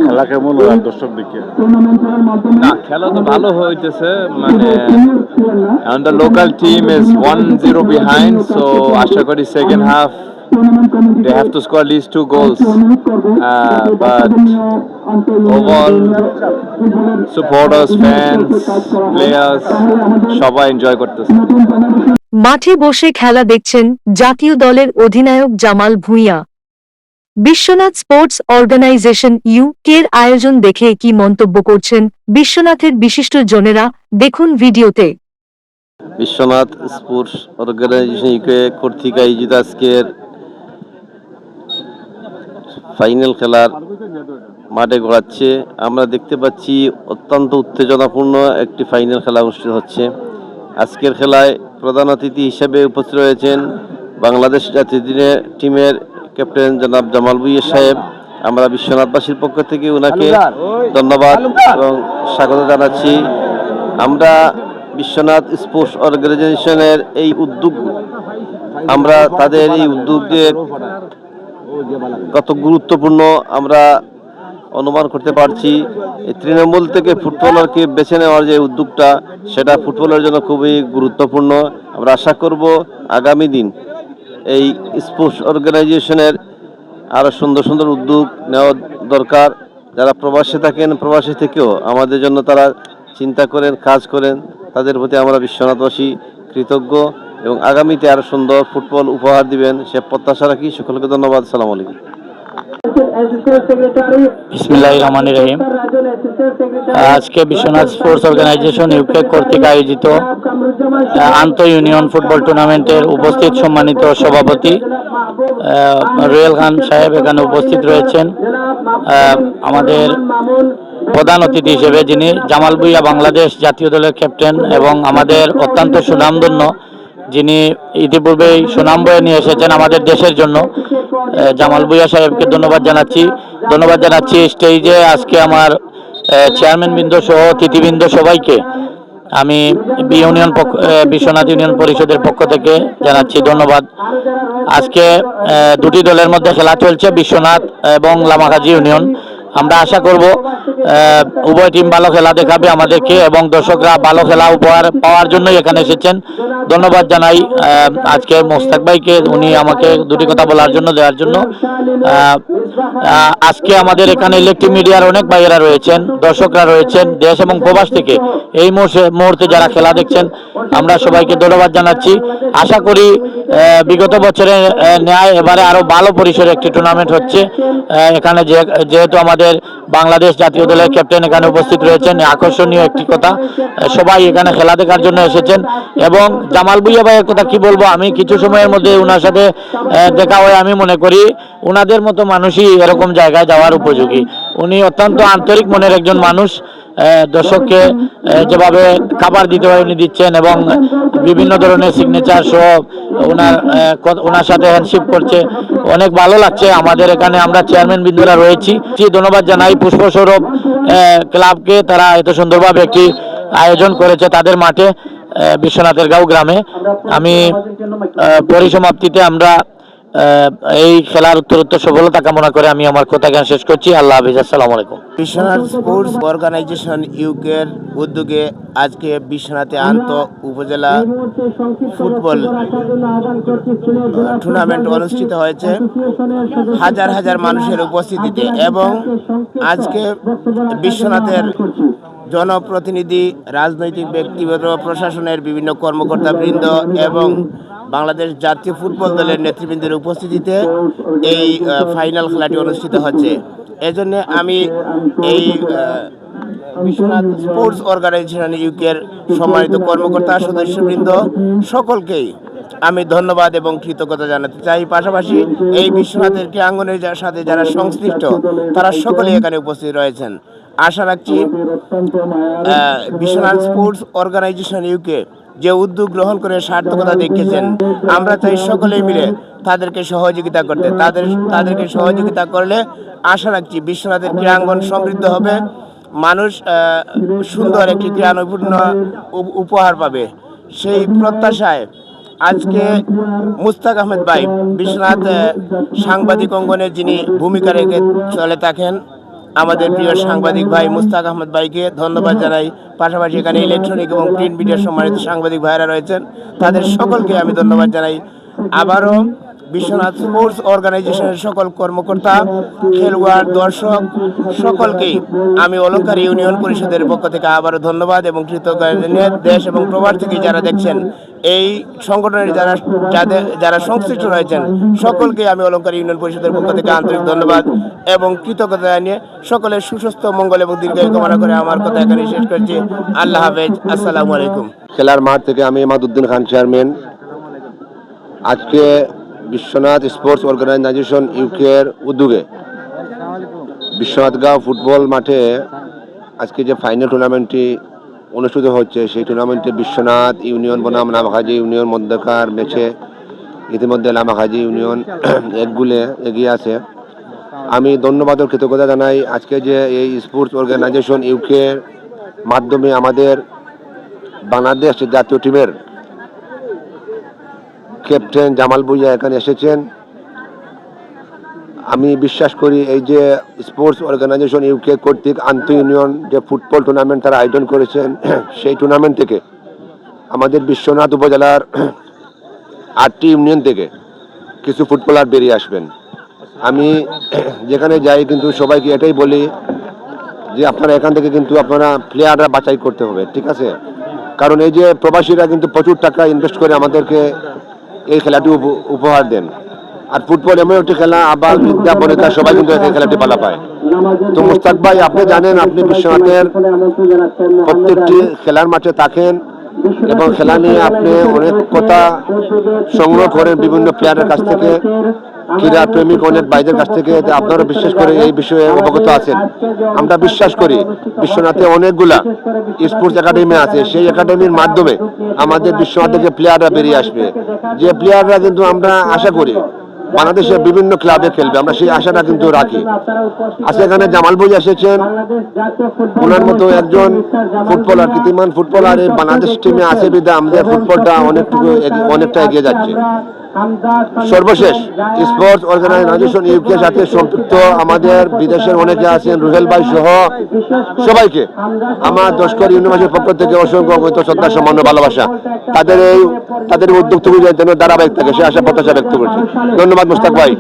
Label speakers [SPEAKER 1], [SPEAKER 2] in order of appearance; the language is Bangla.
[SPEAKER 1] খেলা কেমন হয় দর্শক দেখে?
[SPEAKER 2] না, খেলা তো ভালো হইতেছে, মানে and the local team is 1-0 behind, so আশা করি second half they have to score at least 2 goals, but overall supporters, fans, players সবাই এনজয় করতেছে।
[SPEAKER 3] মাঠে বসে খেলা দেখছেন জাতীয় দলের অধিনায়ক জামাল ভূঁইয়া। বিশ্বনাথ স্পোর্টস অর্গানাইজেশন ইউ-কের আয়োজন দেখে কি মন্তব্য করছেন বিশ্বনাথের বিশিষ্ট জনেরা, দেখুন ভিডিওতে।
[SPEAKER 4] বিশ্বনাথ স্পোর্টস অর্গানাইজেশন ইউকে কর্তৃক আয়োজিত আজকের ফাইনাল খেলার মাঠে গড়াচ্ছে। আমরা দেখতে পাচ্ছি অত্যন্ত উত্তেজনাপূর্ণ একটি ফাইনাল খেলা অনুষ্ঠিত হচ্ছে। আজকের খেলায় প্রধান অতিথি হিসেবে উপস্থিত রয়েছেন বাংলাদেশ জাতীয় টিমের ক্যাপ্টেন জনাব জামাল ভূঁইয়া সাহেব। আমরা বিশ্বনাথবাসীর পক্ষ থেকে ওনাকে ধন্যবাদ এবং স্বাগত জানাচ্ছি। আমরা বিশ্বনাথ স্পোর্টস অর্গানাইজেশনের এই উদ্যোগ, আমরা তাদের এই উদ্যোগে কত গুরুত্বপূর্ণ আমরা অনুমান করতে পারছি। এই তৃণমূল থেকে ফুটবলারকে বেছে নেওয়ার যে উদ্যোগটা, সেটা ফুটবলের জন্য খুবই গুরুত্বপূর্ণ। আমরা আশা করব আগামী দিন এই স্পোর্টস অর্গানাইজেশনের আরও সুন্দর সুন্দর উদ্যোগ নেওয়া দরকার। যারা প্রবাসে থাকেন, প্রবাসী থেকেও আমাদের জন্য তারা চিন্তা করেন, কাজ করেন, তাদের প্রতি আমরা বিশ্বনাথবাসী কৃতজ্ঞ এবং আগামীতে আরও সুন্দর ফুটবল উপহার দিবেন সে প্রত্যাশা রাখি। সকলকে ধন্যবাদ। আসসালামু আলাইকুম।
[SPEAKER 5] বিসমিল্লাহির রহমানির রহিম। আজকে বিশ্বনাথ স্পোর্টস অর্গানাইজেশন ইউকে কর্তৃক আয়োজিত আন্তঃ ইউনিয়ন ফুটবল টুর্নামেন্টের উপস্থিত সম্মানিত সভাপতি রুয়েল খান সাহেব এখানে উপস্থিত রয়েছেন। আমাদের প্রধান অতিথি হিসেবে যিনি জামাল ভূঁইয়া বাংলাদেশ জাতীয় দলের ক্যাপ্টেন এবং আমাদের অত্যন্ত সুনামধন্য, যিনি ইতিপূর্বেই সুনাম বয়ে নিয়ে এসেছেন আমাদের দেশের জন্য, জামাল ভূঁইয়া সাহেবকে ধন্যবাদ জানাচ্ছি। স্টেজে আজকে আমার চেয়ারম্যান বৃন্দ সহ অতিথিবৃন্দ সবাইকে আমি বিশ্বনাথ ইউনিয়ন পরিষদের পক্ষ থেকে জানাচ্ছি ধন্যবাদ। আজকে দুটি দলের মধ্যে খেলা চলছে, বিশ্বনাথ এবং লামাকাজি ইউনিয়ন। আমরা আশা করব উভয় টিম ভালো খেলা দেখাবে আমাদেরকে এবং দর্শকরা ভালো খেলা উপহার পাওয়ার জন্যই এখানে এসেছেন। ধন্যবাদ জানাই আজকে মোস্তাক ভাইকে, উনি আমাকে দুটি কথা দেওয়ার জন্য। আজকে আমাদের এখানে ইলেকট্রিক মিডিয়ার অনেক ভাইয়েরা রয়েছেন, দর্শকরা রয়েছেন দেশ এবং প্রবাস থেকে। এই মুহূর্তে যারা খেলা দেখছেন, আমরা সবাইকে ধন্যবাদ জানাচ্ছি। আশা করি বিগত বছরের ন্যায় এবারে আরো ভালো পরিসরে একটি টুর্নামেন্ট হচ্ছে। এখানে যেহেতু আমাদের বাংলাদেশ জাতীয় দলের ক্যাপ্টেন এখানে উপস্থিত রয়েছেন, আকর্ষণীয় একটি কথা, সবাই এখানে খেলা দেখার জন্য এসেছেন। এবং জামাল ভূঁইয়া ভাইয়ের কথা কি বলবো, আমি কিছু সময়ের মধ্যে ওনার সাথে দেখা হয়, আমি মনে করি ওনাদের মতো মানুষই এরকম জায়গায় যাওয়ার উপযোগী। উনি অত্যন্ত আন্তরিক মনের একজন মানুষ। দর্শককে যেভাবে খাবার দিতে হয় উনি দিচ্ছেন এবং বিভিন্ন ধরনের সিগনেচার সহ ওনার সাথে হ্যান্ডশিপ করছে, অনেক ভালো লাগছে। আমাদের এখানে আমরা চেয়ারম্যান বৃন্দরা রয়েছি, ধন্যবাদ জানাই পুষ্পসৌরভ ক্লাবকে, তারা এত সুন্দরভাবে একটি আয়োজন করেছে তাদের মাঠে বিশ্বনাথের গাঁও গ্রামে। আমি পরিসমাপ্তিতে আমরা এই খেলার উত্তরোত্তর সফলতা কামনা করে আমি আমার কথা জ্ঞান শেষ করছি। আল্লাহ হাফিজ, আসসালামু আলাইকুম।
[SPEAKER 6] বিশ্বনাথ স্পোর্টস অর্গানাইজেশন ইউকের উদ্যোগে আজকে বিশ্বনাথে উপজেলা ফুটবল টুর্নামেন্ট অনুষ্ঠিত হয়েছে হাজার হাজার মানুষের উপস্থিতিতে। এবং আজকে বিশ্বনাথের জনপ্রতিনিধি, রাজনৈতিক ব্যক্তিগত, প্রশাসনের বিভিন্ন কর্মকর্তাবৃন্দ এবং বাংলাদেশ জাতীয় ফুটবল দলের নেতৃবৃন্দের উপস্থিতিতে এই ফাইনাল খেলাটি অনুষ্ঠিত হচ্ছে। এজন্য আমি এই বিশ্বনাথ স্পোর্টস অর্গানাইজেশন ইউকের সম্মানিত কর্মকর্তা, সদস্যবৃন্দ সকলকেই আমি ধন্যবাদ এবং কৃতজ্ঞতা জানাতে চাই। পাশাপাশি এই বিশ্বনাথের ক্রীড়াঙ্গনের সাথে যারা সংশ্লিষ্ট তারা সকলেই এখানে উপস্থিত রয়েছেন। আশা রাখছি বিশ্বনাথ স্পোর্টস অর্গানাইজেশন ইউকে যে উদ্যোগ গ্রহণ করে সার্থকতা দেখিয়েছেন, আমরা চাই সকলেই মিলে তাদেরকে সহযোগিতা করতে। তাদেরকে সহযোগিতা করলে আশা রাখছি বিশ্বনাথের ক্রীড়াঙ্গন সমৃদ্ধ হবে, মানুষ সুন্দর একটি ক্রীড়া নৈপুণ্য উপহার পাবে। সেই প্রত্যাশায় আজকে মুস্তাক আহমেদ ভাই, বিশ্বনাথ সাংবাদিক অঙ্গনে যিনি ভূমিকা রেখে চলে থাকেন, আমাদের প্রিয় সাংবাদিক ভাই মুস্তাক আহমদ ভাইকে ধন্যবাদ জানাই। পাশাপাশি এখানে ইলেকট্রনিক এবং প্রিন্ট মিডিয়ার সম্মানিত সাংবাদিক ভাইরা রয়েছেন, তাদের সকলকে আমি ধন্যবাদ জানাই। আবারও বিশ্বনাথ স্পোর্টস অর্গানাইজেশনের সকল কর্মকর্তা, খেলোয়াড়, দর্শক সকলকেই আমি অলংকার ইউনিয়ন পরিষদের পক্ষ থেকে আবারও ধন্যবাদ এবং কৃতজ্ঞতা জানিয়ে দেশ এবং প্রবাস থেকে যারা দেখছেন এই সংগঠনের যারা সংশ্লিষ্ট রয়েছেন সকলকে আমি অলংকার ইউনিয়ন পরিষদের পক্ষ থেকে আন্তরিক ধন্যবাদ এবং কৃতজ্ঞতা জানিয়ে সকলের সুস্বাস্থ্য, মঙ্গল এবং দীর্ঘায়ু কামনা করে আমার কথা এখানে শেষ করছি। আল্লাহ হাফেজ, আসসালামু আলাইকুম।
[SPEAKER 7] খেলার মাঠ থেকে আমি মাদুদ্দিন খান, চেয়ারম্যান। আজকে বিশ্বনাথ স্পোর্টস অর্গানাইজেশন ইউকের উদ্যোগে বিশ্বনাথগাঁও ফুটবল মাঠে আজকে যে ফাইনাল টুর্নামেন্টটি অনুষ্ঠিত হচ্ছে, সেই টুর্নামেন্টে বিশ্বনাথ ইউনিয়ন বনাম লামাখাজি ইউনিয়ন মধ্যকার ম্যাচে ইতিমধ্যে লামাখাজি ইউনিয়ন এক গোলে এগিয়ে আছে। আমি ধন্যবাদ ও কৃতজ্ঞতা জানাই আজকে যে এই স্পোর্টস অর্গানাইজেশন ইউকের মাধ্যমে আমাদের বাংলাদেশ জাতীয় টিমের ক্যাপ্টেন জামাল ভুঁইয়া এখানে এসেছেন। আমি বিশ্বাস করি এই যে স্পোর্টস অর্গানাইজেশন ইউকে কর্তৃক আন্তঃ ইউনিয়ন যে ফুটবল টুর্নামেন্ট তারা আয়োজন করেছেন, সেই টুর্নামেন্ট থেকে আমাদের বিশ্বনাথ উপজেলার 8টি ইউনিয়ন থেকে কিছু ফুটবলার বেরিয়ে আসবেন। আমি যেখানে যাই কিন্তু সবাইকে এটাই বলি যে আপনারা এখান থেকে কিন্তু আপনারা প্লেয়াররা বাছাই করতে হবে, ঠিক আছে? কারণ এই যে প্রবাসীরা কিন্তু প্রচুর টাকা ইনভেস্ট করে আমাদেরকে এই খেলাটি উপহার দেন। আর ফুটবল এমন একটি খেলা, আবার বিদ্যা বনিতা সবাই কিন্তু এই খেলাটি পালা পায়। তো মুস্তাক ভাই, আপনি জানেন আপনি বিশ্বনাথের প্রত্যেকটি খেলার মাঠে থাকেন এবং খেলা নিয়ে আপনি অনেক কথা সংগ্রহ করেন বিভিন্ন প্লেয়ারের কাছ থেকে, ক্রীড়া প্রেমিক অনেক ভাইদের কাছ থেকে। আপনারা বিশেষ করে এই বিষয়ে অবগত আছেন। আমরা বিশ্বাস করি বিশ্বনাথে অনেকগুলা স্পোর্টস একাডেমি আছে, সেই একাডেমির মাধ্যমে আমাদের বিশ্বনাথ থেকে প্লেয়াররা বেরিয়ে আসবে, যে প্লেয়াররা কিন্তু আমরা আশা করি বাংলাদেশের বিভিন্ন ক্লাবে খেলবে, আমরা সেই আশাটা কিন্তু রাখি। আজকে এখানে জামাল ভুঁইয়া এসেছেন, ওনার মতো একজন ফুটবলার, কীর্তিমান ফুটবলার এই বাংলাদেশ টিমে আছে বিধায় আমাদের ফুটবলটা অনেকটা এগিয়ে যাচ্ছে। সর্বশেষ স্পোর্টস অর্গানাইজেশন ইউকের সাথে সম্পৃক্ত আমাদের বিদেশের অনেকে আছেন, রুহেল ভাই সহ সবাইকে আমার দশকর ইউনিভার্সিটির পক্ষ থেকে অসংখ্য অগণিত শ্রদ্ধা, সম্মান ও ভালোবাসা। তাদের উদ্যোগ থেকে যেন ধারাবাহিক থাকে সে আশা প্রত্যাশা ব্যক্ত করছি। ধন্যবাদ মুস্তাক ভাই।